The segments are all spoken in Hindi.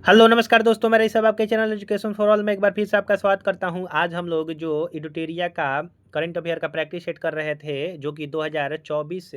हेलो नमस्कार दोस्तों, मेरा सब आपके चैनल एजुकेशन फॉर ऑल में एक बार फिर से आपका स्वागत करता हूं। आज हम लोग जो एडुटेरिया का करंट अफेयर का प्रैक्टिस सेट कर रहे थे, जो कि 2024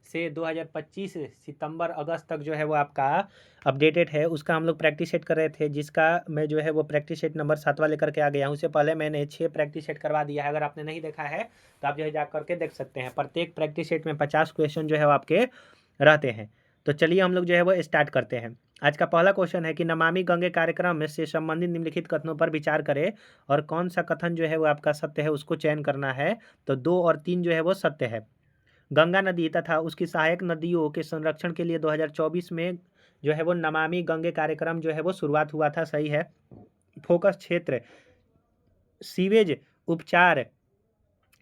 से 2025 सितंबर अगस्त तक जो है वो आपका अपडेटेड है, उसका हम लोग प्रैक्टिस सेट कर रहे थे, जिसका मैं जो है वो प्रैक्टिस सेट नंबर 7वां लेकर के आ गया हूँ। उससे पहले मैंने 6 प्रैक्टिस सेट करवा दिया है। अगर आपने नहीं देखा है तो आप जो है जा करके देख सकते हैं। प्रत्येक प्रैक्टिस सेट में 50 क्वेश्चन जो है वो आपके रहते हैं। तो चलिए हम लोग जो है वो स्टार्ट करते हैं। आज का पहला क्वेश्चन है कि नमामि गंगे कार्यक्रम से संबंधित निम्नलिखित कथनों पर विचार करें और कौन सा कथन जो है वो आपका सत्य है उसको चयन करना है। तो 2 और 3 जो है वो सत्य है। गंगा नदी तथा उसकी सहायक नदियों के संरक्षण के लिए 2024 में जो है वो नमामि गंगे कार्यक्रम जो है वो शुरुआत हुआ था, सही है। फोकस क्षेत्र सीवेज उपचार,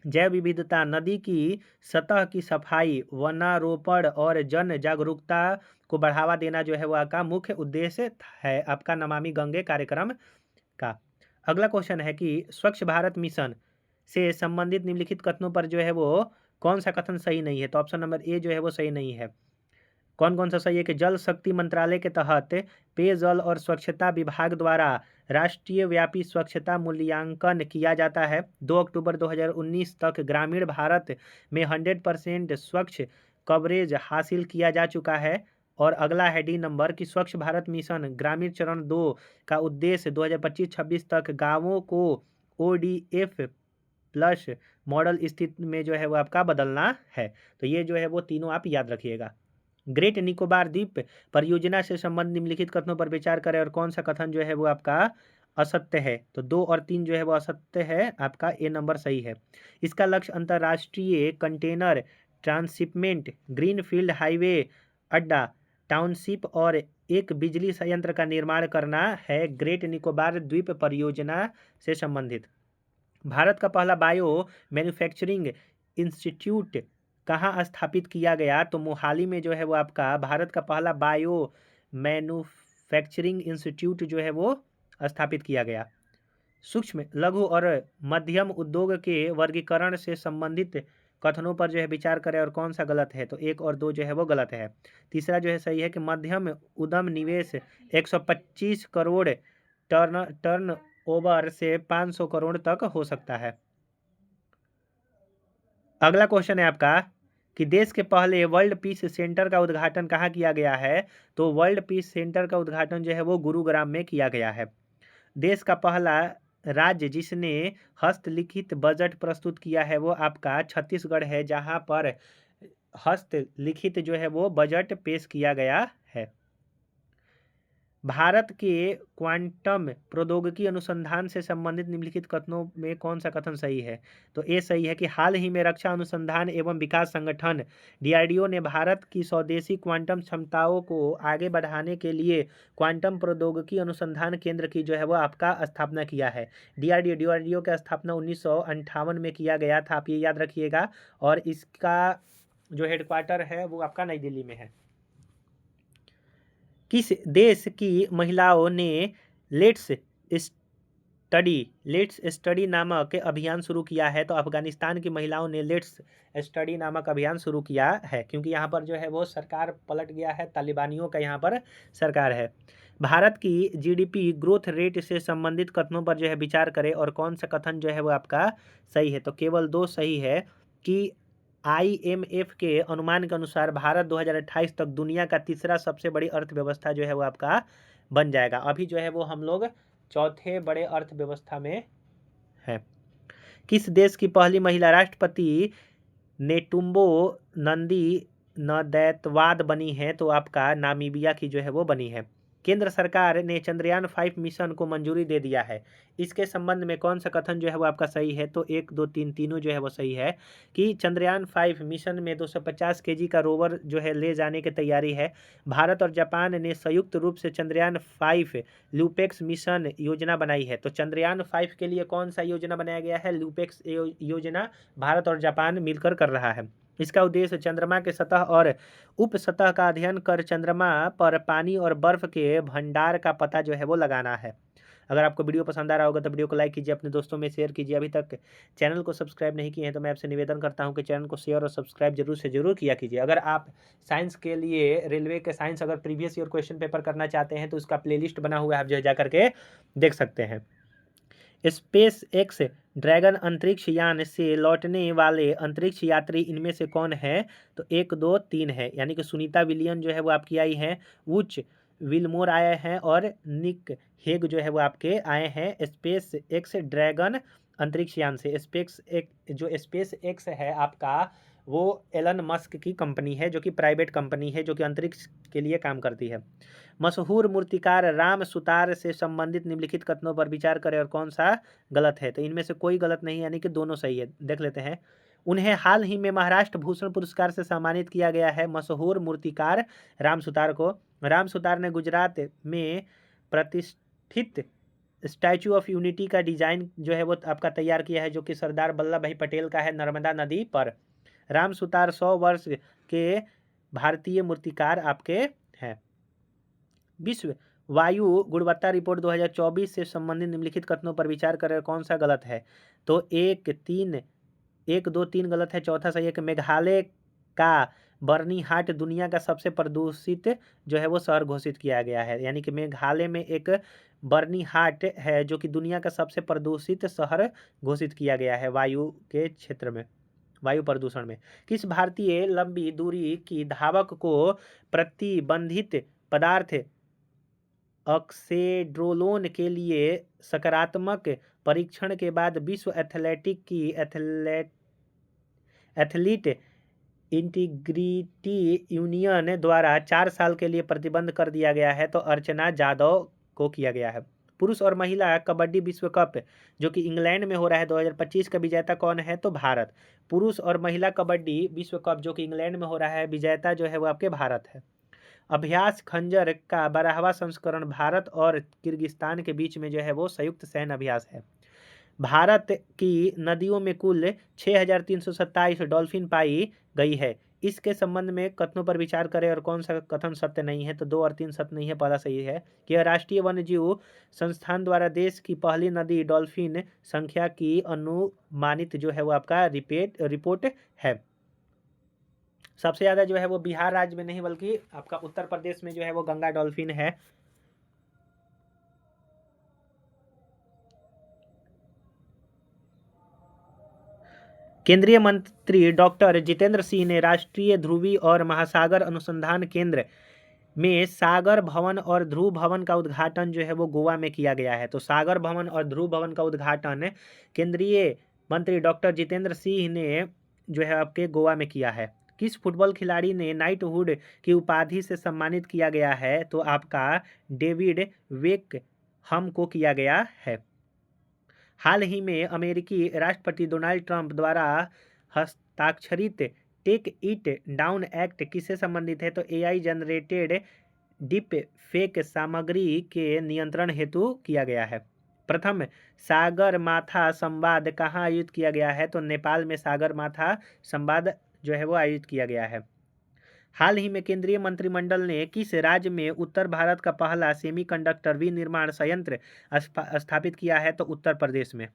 जैव विविधता, नदी की सतह की सफाई, वनारोपण और जन जागरूकता को बढ़ावा देना जो है वो आपका मुख्य उद्देश्य है आपका नमामि गंगे कार्यक्रम का। अगला क्वेश्चन है कि स्वच्छ भारत मिशन से संबंधित निम्नलिखित कथनों पर जो है वो कौन सा कथन सही नहीं है। तो ऑप्शन नंबर ए जो है वो सही नहीं है। कौन कौन सा सही है कि जल शक्ति मंत्रालय के तहत पेयजल और स्वच्छता विभाग द्वारा राष्ट्रीय व्यापी स्वच्छता मूल्यांकन किया जाता है। 2 अक्टूबर 2019 तक ग्रामीण भारत में 100% स्वच्छ कवरेज हासिल किया जा चुका है। और अगला है डी नंबर कि स्वच्छ भारत मिशन ग्रामीण चरण 2 का उद्देश्य 2025-26 तक गांवों को ODF प्लस मॉडल स्थिति में जो है वो आपका बदलना है। तो ये जो है वो तीनों आप याद रखिएगा। ग्रेट निकोबार द्वीप परियोजना से संबंधित निम्नलिखित कथनों पर विचार करें और कौन सा कथन जो है वो आपका असत्य है। तो 2 और 3 जो है वो असत्य है, आपका ए नंबर सही है। इसका लक्ष्य अंतर्राष्ट्रीय कंटेनर ट्रांसशिपमेंट, ग्रीनफील्ड हाईवे अड्डा, टाउनशिप और एक बिजली संयंत्र का निर्माण करना है। ग्रेट निकोबार द्वीप परियोजना से संबंधित भारत का पहला बायो मैन्युफैक्चरिंग इंस्टीट्यूट कहाँ स्थापित किया गया। तो मोहाली में जो है वो आपका भारत का पहला बायो मैन्युफैक्चरिंग इंस्टीट्यूट जो है वो स्थापित किया गया। सूक्ष्म लघु और मध्यम उद्योग के वर्गीकरण से संबंधित कथनों पर जो है विचार करें और कौन सा गलत है। तो 1 और 2 जो है वो गलत है। तीसरा जो है सही है कि मध्यम उद्यम निवेश 125 करोड़ टर्न ओवर से 500 करोड़ तक हो सकता है। अगला क्वेश्चन है आपका कि देश के पहले वर्ल्ड पीस सेंटर का उद्घाटन कहाँ किया गया है। तो वर्ल्ड पीस सेंटर का उद्घाटन जो है वो गुरुग्राम में किया गया है। देश का पहला राज्य जिसने हस्तलिखित बजट प्रस्तुत किया है वो आपका छत्तीसगढ़ है, जहां पर हस्तलिखित जो है वो बजट पेश किया गया है। भारत के क्वांटम प्रौद्योगिकी अनुसंधान से संबंधित निम्नलिखित कथनों में कौन सा कथन सही है। तो ए सही है कि हाल ही में रक्षा अनुसंधान एवं विकास संगठन DRDO ने भारत की स्वदेशी क्वांटम क्षमताओं को आगे बढ़ाने के लिए क्वांटम प्रौद्योगिकी अनुसंधान केंद्र की जो है वो आपका स्थापना किया है। DRDO की स्थापना 1958 में किया गया था, आप ये याद रखिएगा। और इसका जो हेडक्वार्टर है वो आपका नई दिल्ली में है। किस देश की महिलाओं ने लेट्स स्टडी नामक अभियान शुरू किया है। तो अफगानिस्तान की महिलाओं ने लेट्स स्टडी नामक अभियान शुरू किया है, क्योंकि यहाँ पर जो है वो सरकार पलट गया है, तालिबानियों का यहाँ पर सरकार है। भारत की GDP ग्रोथ रेट से संबंधित कथनों पर जो है विचार करें और कौन सा कथन जो है वो आपका सही है। तो केवल 2 सही है कि IMF के अनुमान के अनुसार भारत 2028 तक दुनिया का तीसरा सबसे बड़ी अर्थव्यवस्था जो है वो आपका बन जाएगा। अभी जो है वो हम लोग चौथे बड़े अर्थव्यवस्था में है। किस देश की पहली महिला राष्ट्रपति नेटुम्बो नंदी नदैतवाद बनी है। तो आपका नामीबिया की जो है वो बनी है। केंद्र सरकार ने चंद्रयान 5 मिशन को मंजूरी दे दिया है। इसके संबंध में कौन सा कथन जो है वो आपका सही है। तो 1 2 3 तीनों जो है वो सही है कि चंद्रयान 5 मिशन में 250 kg का रोवर जो है ले जाने की तैयारी है। भारत और जापान ने संयुक्त रूप से चंद्रयान 5 लूपेक्स मिशन योजना बनाई है। तो चंद्रयान 5 के लिए कौन सा योजना बनाया गया है। लूपेक्स योजना भारत और जापान मिलकर कर रहा है। इसका उद्देश्य चंद्रमा के सतह और उप सतह का अध्ययन कर चंद्रमा पर पानी और बर्फ के भंडार का पता जो है वो लगाना है। अगर आपको वीडियो पसंद आ रहा होगा तो वीडियो को लाइक कीजिए, अपने दोस्तों में शेयर कीजिए। अभी तक चैनल को सब्सक्राइब नहीं किए हैं तो मैं आपसे निवेदन करता हूं कि चैनल को शेयर और सब्सक्राइब जरूर से जरूर किया कीजिए। अगर आप साइंस के लिए, रेलवे के साइंस अगर प्रीवियस ईयर क्वेश्चन पेपर करना चाहते हैं तो उसका प्लेलिस्ट बना हुआ है, आप जो जा करके देख सकते हैं। स्पेस एक्स ड्रैगन अंतरिक्ष यान से लौटने वाले अंतरिक्ष यात्री इनमें से कौन है? तो 1 2 3 है, यानी कि सुनीता विलियम जो है वो आपकी आई हैं, वुच विलमोर आए हैं और निक हेग जो है वो आपके आए हैं स्पेस एक्स ड्रैगन अंतरिक्ष यान से। स्पेस एक्स है आपका, वो एलन मस्क की कंपनी है, जो कि प्राइवेट कंपनी है, जो कि अंतरिक्ष के लिए काम करती है। मशहूर मूर्तिकार राम सुतार से संबंधित निम्नलिखित कथनों पर विचार करें और कौन सा गलत है? तो इनमें से कोई गलत नहीं, यानी कि दोनों सही है। देख लेते हैं। उन्हें हाल ही में महाराष्ट्र भूषण पुरस्कार से सम्मानित किया गया है। मशहूर मूर्तिकार राम सुतार को, राम सुतार ने गुजरात में प्रतिष्ठित स्टैचू ऑफ यूनिटी का डिजाइन जो है वो आपका तैयार किया है, जो कि सरदार वल्लभ भाई पटेल का है, नर्मदा नदी पर। राम सुतार 100 वर्ष के भारतीय मूर्तिकार आपके हैं। विश्व वायु गुणवत्ता रिपोर्ट 2024 से संबंधित निम्नलिखित कथनों पर विचार करें, कौन सा गलत है? तो 1 2 3 गलत है, चौथा सही है कि मेघालय का बर्निहाट दुनिया का सबसे प्रदूषित जो है वो शहर घोषित किया गया है। यानी कि मेघालय में एक बर्निहाट है जो कि दुनिया का सबसे प्रदूषित शहर घोषित किया गया है वायु के क्षेत्र में, वायु प्रदूषण में। किस भारतीय लंबी दूरी की धावक को प्रतिबंधित पदार्थ ऑक्सेड्रोलोन के लिए सकारात्मक परीक्षण के बाद विश्व एथलेटिक की एथलीट इंटीग्रिटी यूनियन द्वारा 4 साल के लिए प्रतिबंध कर दिया गया है? तो अर्चना जादव को किया गया है। पुरुष और महिला कबड्डी विश्व कप जो कि इंग्लैंड में हो रहा है 2025 का विजेता कौन है? तो भारत। पुरुष और महिला कबड्डी विश्व कप जो कि इंग्लैंड में हो रहा है, विजेता जो है वो आपके भारत है। अभ्यास खंजर का 12वां संस्करण भारत और किर्गिस्तान के बीच में जो है वो संयुक्त सैन्य अभ्यास है। भारत की नदियों में कुल 6,327 डॉल्फिन पाई गई है। इसके संबंध में कथनों पर विचार करें और कौन सा कथन सत्य नहीं है? तो 2 और 3 सत्य नहीं है, पहला सही है कि राष्ट्रीय वन्यजीव संस्थान द्वारा देश की पहली नदी डॉल्फिन संख्या की अनुमानित जो है वो आपका रिपोर्ट है। सबसे ज़्यादा जो है वो बिहार राज्य में नहीं बल्कि आपका उत्तर प्रदेश में जो है वो गंगा डॉल्फिन है। केंद्रीय मंत्री डॉक्टर जितेंद्र सिंह ने राष्ट्रीय ध्रुवी और महासागर अनुसंधान केंद्र में सागर भवन और ध्रुव भवन का उद्घाटन जो है वो गोवा में किया गया है। तो सागर भवन और ध्रुव भवन का उद्घाटन केंद्रीय मंत्री डॉक्टर जितेंद्र सिंह ने जो है आपके गोवा में किया है। किस फुटबॉल खिलाड़ी ने नाइटहुड की उपाधि से सम्मानित किया गया है? तो आपका डेविड बेकहम को किया गया है। हाल ही में अमेरिकी राष्ट्रपति डोनाल्ड ट्रंप द्वारा हस्ताक्षरित टेक इट डाउन एक्ट किससे संबंधित है? तो एआई जनरेटेड डिप फेक सामग्री के नियंत्रण हेतु किया गया है। प्रथम सागरमाथा संवाद कहाँ आयोजित किया गया है? तो नेपाल में सागरमाथा संवाद जो है वो आयोजित किया गया है। हाल ही में केंद्रीय मंत्रिमंडल ने किस राज्य में उत्तर भारत का पहला सेमीकंडक्टर विनिर्माण संयंत्र स्थापित किया है? तो उत्तर प्रदेश में।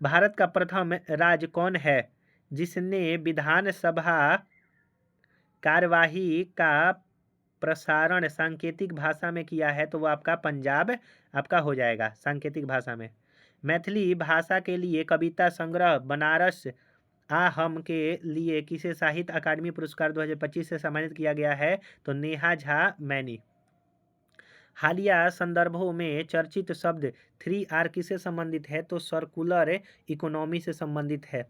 भारत का प्रथम राज्य कौन है जिसने विधानसभा कार्यवाही का प्रसारण सांकेतिक भाषा में किया है? तो वो आपका पंजाब आपका हो जाएगा सांकेतिक भाषा में। मैथिली भाषा के लिए कविता संग्रह बनारस आ हम के लिए किसे साहित्य अकादमी पुरस्कार 2025 से सम्मानित किया गया है? तो नेहा झा मैनी। हालिया संदर्भों में चर्चित शब्द 3R किससे संबंधित है? तो सर्कुलर इकोनॉमी से संबंधित है।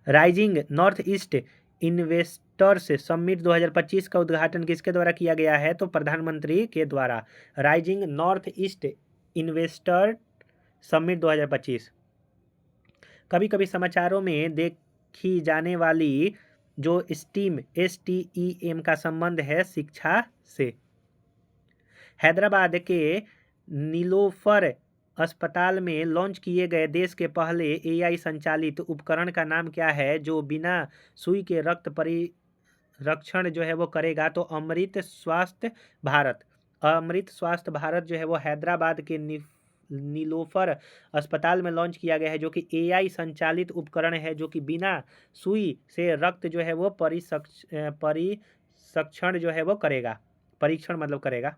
Rising north east investors summit 2025 का उद्घाटन किसके द्वारा किया गया है? तो प्रधानमंत्री के द्वारा। Rising north east investor summit 2025। कभी कभी समाचारों में देखी जाने वाली जो STEM का संबंध है शिक्षा से। हैदराबाद के नीलोफर अस्पताल में लॉन्च किए गए देश के पहले AI संचालित उपकरण का नाम क्या है जो बिना सुई के रक्त परिरक्षण जो है वो करेगा? तो अमृत स्वास्थ्य भारत। अमृत स्वास्थ्य भारत जो है वो हैदराबाद के नीलोफर अस्पताल में लॉन्च किया गया है, जो कि AI संचालित उपकरण है, जो कि बिना सुई से रक्त जो है वो परीक्षण जो है वो करेगा, परीक्षण मतलब करेगा।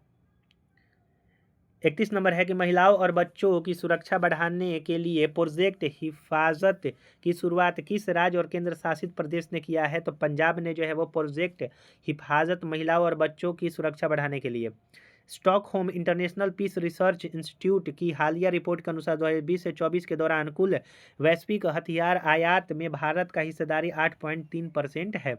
31 नंबर है कि महिलाओं और बच्चों की सुरक्षा बढ़ाने के लिए प्रोजेक्ट हिफाजत की शुरुआत किस राज्य और केंद्र शासित प्रदेश ने किया है? तो पंजाब ने जो है वो प्रोजेक्ट हिफाजत महिलाओं और बच्चों की सुरक्षा बढ़ाने के लिए। Stockholm International Peace Research Institute की हालिया रिपोर्ट के अनुसार 2020 से 24 के दौरान कुल वैश्विक हथियार आयात में भारत का हिस्सेदारी 8.3% है।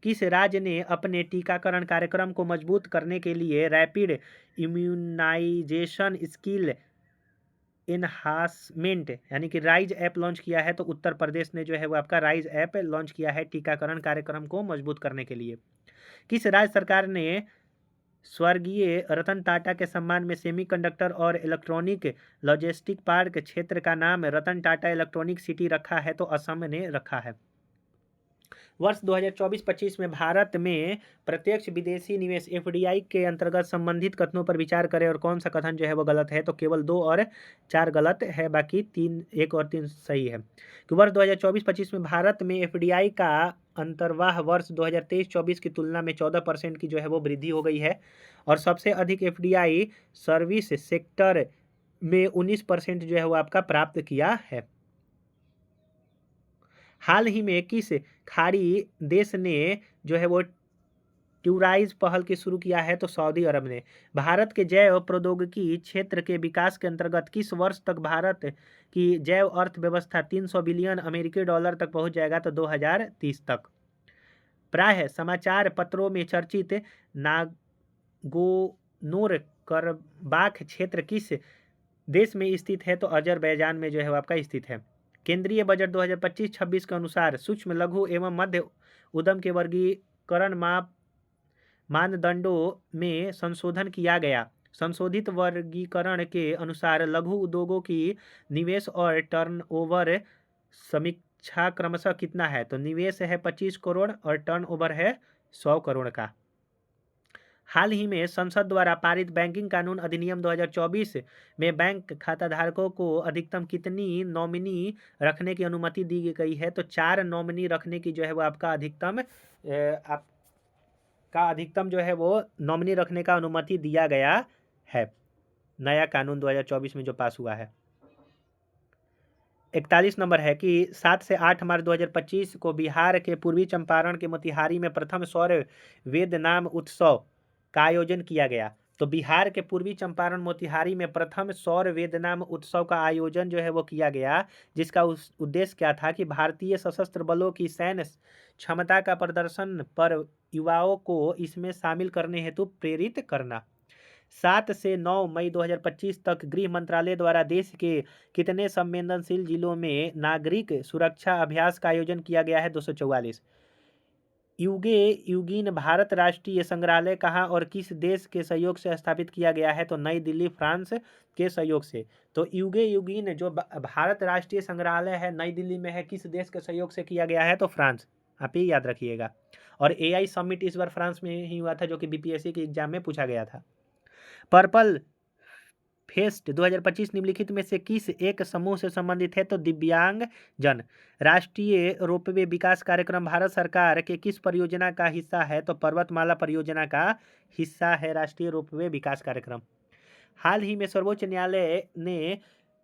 किस राज्य ने अपने टीकाकरण कार्यक्रम को मजबूत करने के लिए रैपिड इम्यूनाइजेशन स्किल एनहांसमेंट यानी कि राइज ऐप लॉन्च किया है? तो उत्तर प्रदेश ने जो है वो आपका राइज ऐप लॉन्च किया है टीकाकरण कार्यक्रम को मजबूत करने के लिए। किस राज्य सरकार ने स्वर्गीय रतन टाटा के सम्मान में सेमीकंडक्टर और इलेक्ट्रॉनिक लॉजिस्टिक पार्क क्षेत्र का नाम रतन टाटा इलेक्ट्रॉनिक सिटी रखा है? तो असम ने रखा है। वर्ष 2024-25 में भारत में प्रत्यक्ष विदेशी निवेश FDI के अंतर्गत संबंधित कथनों पर विचार करें और कौन सा कथन जो है वो गलत है? तो केवल 2 और 4 गलत है, बाकी 1 और 3 सही है। कि वर्ष 2024-25 में भारत में FDI का अंतर्वाह वर्ष 2023-24 की तुलना में 14% की जो है वो वृद्धि हो गई है, और सबसे अधिक FDI सर्विस सेक्टर में 19% जो है वो आपका प्राप्त किया है। हाल ही में किस खाड़ी देश ने जो है वो ट्यूराइज पहल की शुरू किया है? तो सऊदी अरब ने। भारत के जैव प्रौद्योगिकी क्षेत्र के विकास के अंतर्गत किस वर्ष तक भारत की जैव अर्थव्यवस्था 300 बिलियन अमेरिकी डॉलर तक पहुंच जाएगा? तो 2030 तक। प्रायः समाचार पत्रों में चर्चित नागोर्नो कराबाख क्षेत्र किस देश में स्थित है? तो अजरबैजान में जो है वो आपका स्थित है। केंद्रीय बजट 2025-26 के अनुसार सूक्ष्म लघु एवं मध्य उद्यम के वर्गीकरण मानदंडों में संशोधन किया गया। संशोधित वर्गीकरण के अनुसार लघु उद्योगों की निवेश और टर्नओवर समीक्षा क्रमशः कितना है? तो निवेश है 25 करोड़ और टर्नओवर है 100 करोड़ का। हाल ही में संसद द्वारा पारित बैंकिंग कानून अधिनियम 2024 में बैंक खाताधारकों को अधिकतम कितनी नॉमिनी रखने की अनुमति दी गई है? तो 4 नॉमिनी रखने की जो है वो आपका अधिकतम जो है वो नॉमिनी रखने का अनुमति दिया गया है, नया कानून 2024 में जो पास हुआ है। 41 नंबर है कि 7 से 8 मार्च 2025 को बिहार के पूर्वी चंपारण के मोतिहारी में प्रथम सौर वेद नाम उत्सव का आयोजन किया गया। तो बिहार के पूर्वी चंपारण मोतिहारी में प्रथम सौर वेद नाम उत्सव का आयोजन जो है वो किया गया, जिसका उद्देश्य क्या था कि भारतीय सशस्त्र बलों की सैन्य क्षमता का प्रदर्शन पर युवाओं को इसमें शामिल करने हेतु प्रेरित करना। 7 से 9 मई 2025 तक गृह मंत्रालय द्वारा देश के कितने संवेदनशील जिलों में नागरिक सुरक्षा अभ्यास का आयोजन किया गया है? 244। यूगीन भारत राष्ट्रीय संग्रहालय कहाँ और किस देश के सहयोग से स्थापित किया गया है? तो नई दिल्ली फ्रांस के सहयोग से। तो यूगीन जो भारत राष्ट्रीय संग्रहालय है नई दिल्ली में है, किस देश के सहयोग से किया गया है? तो फ्रांस। आप ये याद रखिएगा। और AI समिट इस बार फ्रांस में ही हुआ था, जो कि BPSC के एग्जाम में पूछा गया था। पर्पल फेस्ट 2025 निम्नलिखित में से किस एक समूह से संबंधित है? तो दिव्यांग जन। राष्ट्रीय रोपवे विकास कार्यक्रम भारत सरकार के किस परियोजना का हिस्सा है? तो पर्वतमाला परियोजना का हिस्सा है राष्ट्रीय रोपवे विकास कार्यक्रम। हाल ही में सर्वोच्च न्यायालय ने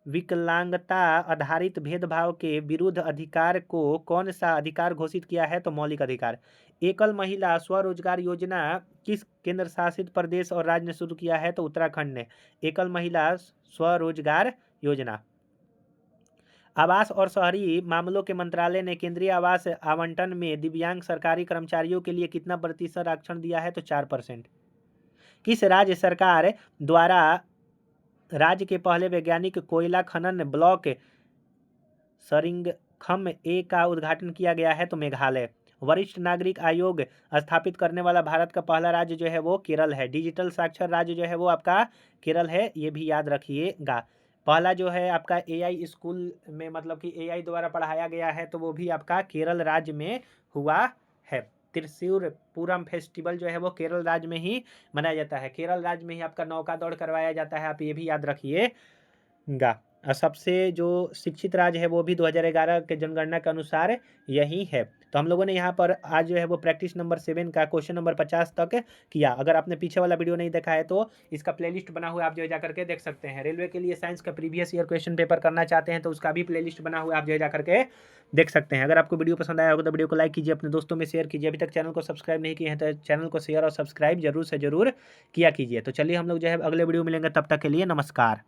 विकलांगता आधारित भेदभाव के विरुद्ध अधिकार को कौन सा अधिकार घोषित किया है? तो मौलिक अधिकार। एकल महिला स्वरोजगार योजना किस केंद्र शासित प्रदेश और राज्य ने शुरू किया है? तो उत्तराखंड ने। एकल महिला स्वरोजगार योजना। आवास और शहरी मामलों के मंत्रालय ने केंद्रीय आवास आवंटन में दिव्यांग सरकारी कर्मचारियों के लिए कितना प्रतिशत आरक्षण दिया है? तो 4%। किस राज्य सरकार द्वारा राज्य के पहले वैज्ञानिक कोयला खनन ब्लॉक सरिंगखम ए का उद्घाटन किया गया है? तो मेघालय। वरिष्ठ नागरिक आयोग स्थापित करने वाला भारत का पहला राज्य जो है वो केरल है। डिजिटल साक्षर राज्य जो है वो आपका केरल है, ये भी याद रखिएगा। पहला जो है आपका AI स्कूल में मतलब कि AI द्वारा पढ़ाया गया है, तो वो भी आपका केरल राज्य में हुआ है। त्रिशूरपूरम फेस्टिवल जो है वो केरल राज्य में ही मनाया जाता है। केरल राज्य में ही आपका नौका दौड़ करवाया जाता है, आप ये भी याद रखिएगा। और सबसे जो शिक्षित राज्य है वो भी 2011 के जनगणना के अनुसार यही है। तो हम लोगों ने यहाँ पर आज जो है वो प्रैक्टिस नंबर 7 का क्वेश्चन नंबर 50 तक किया। अगर आपने पीछे वाला वीडियो नहीं देखा है तो इसका प्लेलिस्ट बना हुआ है, आप जो है जाकर के देख सकते हैं। रेलवे के लिए साइंस का प्रीवियस ईयर क्वेश्चन पेपर करना चाहते हैं तो उसका भी प्लेलिस्ट बना हुआ है, आप जो है जाकर के देख सकते हैं। अगर आपको वीडियो पसंद आया होगा तो वीडियो को लाइक कीजिए, अपने दोस्तों में शेयर कीजिए। अभी तक चैनल को सब्सक्राइब नहीं किए हैं तो चैनल को शेयर और सब्सक्राइब जरूर से जरूर किया कीजिए। तो चलिए हम लोग जो है अगले वीडियो मिलेंगे, तब तक के लिए नमस्कार।